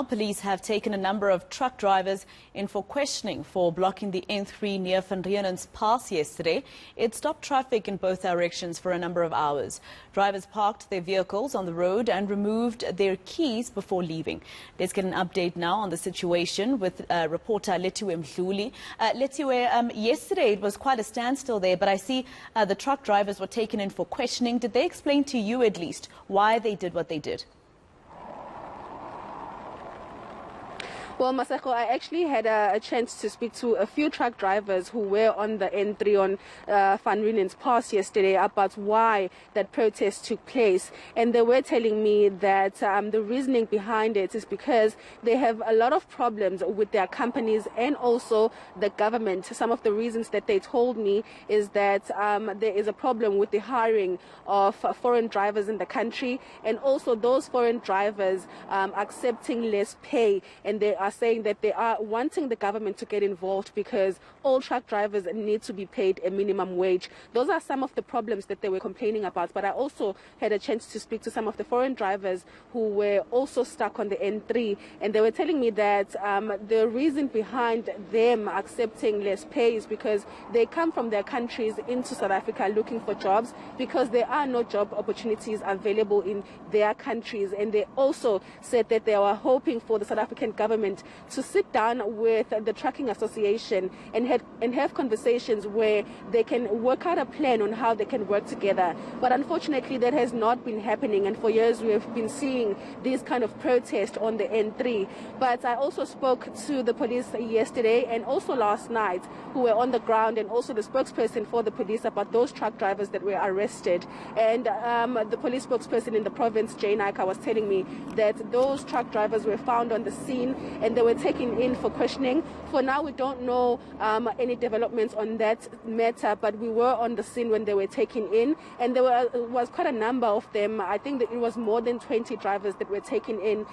Police have taken a number of truck drivers in for questioning for blocking the N3 near Van Reenen's pass yesterday. It stopped traffic in both directions for a number of hours. Drivers parked their vehicles on the road and removed their keys before leaving. Let's get an update now on the situation with reporter Lethiwe Mdluli. Lethiwe, yesterday it was quite a standstill there, but I see the truck drivers were taken in for questioning. Did they explain to you at least why they did what they did? Well, Maseko, I actually had a chance to speak to a few truck drivers who were on the N3 on Van Reenen's pass yesterday about why that protest took place. And they were telling me that the reasoning behind it is because they have a lot of problems with their companies and also the government. Some of the reasons that they told me is that there is a problem with the hiring of foreign drivers in the country, and also those foreign drivers accepting less pay, and they are saying that they are wanting the government to get involved because all truck drivers need to be paid a minimum wage. Those are some of the problems that they were complaining about. But I also had a chance to speak to some of the foreign drivers who were also stuck on the N3, and they were telling me that the reason behind them accepting less pay is because they come from their countries into South Africa looking for jobs because there are no job opportunities available in their countries. And they also said that they were hoping for the South African government to sit down with the trucking association and have conversations where they can work out a plan on how they can work together. But unfortunately, that has not been happening, and for years we have been seeing these kind of protests on the N3. But I also spoke to the police yesterday and also last night who were on the ground, and also the spokesperson for the police about those truck drivers that were arrested. And the police spokesperson in the province, Jane Ika, was telling me that those truck drivers were found on the scene and they were taken in for questioning. For now, we don't know any developments on that matter, but we were on the scene when they were taken in, and there was quite a number of them. I think that it was more than 20 drivers that were taken in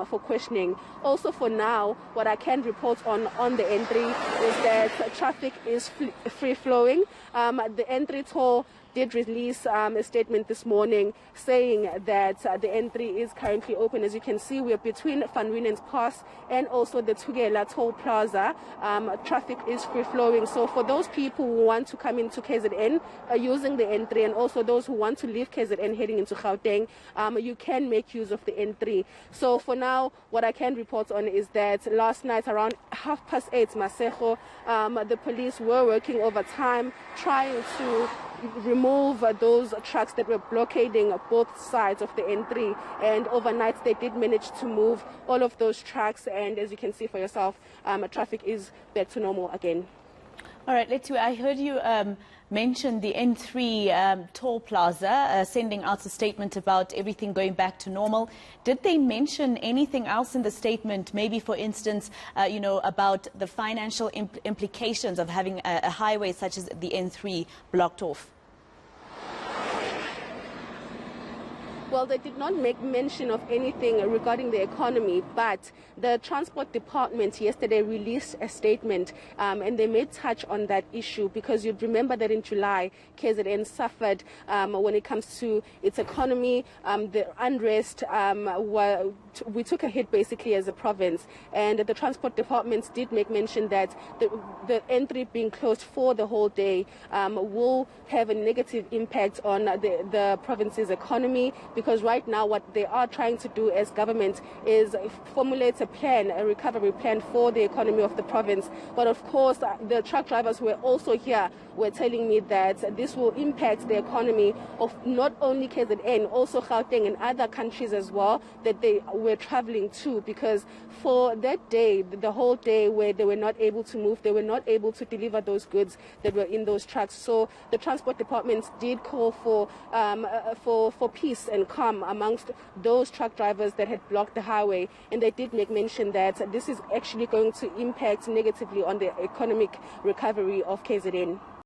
for questioning. Also, for now, what I can report on the N3 is that traffic is free-flowing. The N3 toll did release a statement this morning saying that the N3 is currently open. As you can see, we are between Van Reenen's Pass and also the Tugela Toll Plaza. Traffic is free-flowing. So for those people who want to come into KZN using the N3, and also those who want to leave KZN heading into Gauteng, you can make use of the N3. So for now, what I can report on is that last night around 8:30, Maseko, the police were working overtime trying to remove those trucks that were blockading both sides of the N3, and overnight they did manage to move all of those trucks, and as you can see for yourself, traffic is back to normal again. All right, Lethiwe, I heard you mention the N3 toll plaza sending out a statement about everything going back to normal. Did they mention anything else in the statement, maybe for instance, about the financial implications of having a highway such as the N3 blocked off? Well, they did not make mention of anything regarding the economy, but the Transport Department yesterday released a statement and they made touch on that issue, because you'd remember that in July, KZN suffered when it comes to its economy, the unrest. We took a hit basically as a province, and the Transport Department did make mention that the N3 being closed for the whole day will have a negative impact on the province's economy, because right now what they are trying to do as government is formulate a recovery plan for the economy of the province. But of course, the truck drivers who were also here were telling me that this will impact the economy of not only KZN, also Gauteng and other countries as well that they were traveling to, because for that day, the whole day where they were not able to move, they were not able to deliver those goods that were in those trucks. So the Transport Department did call for peace and calm amongst those truck drivers that had blocked the highway, and they did make mention that this is actually going to impact negatively on the economic recovery of KZN.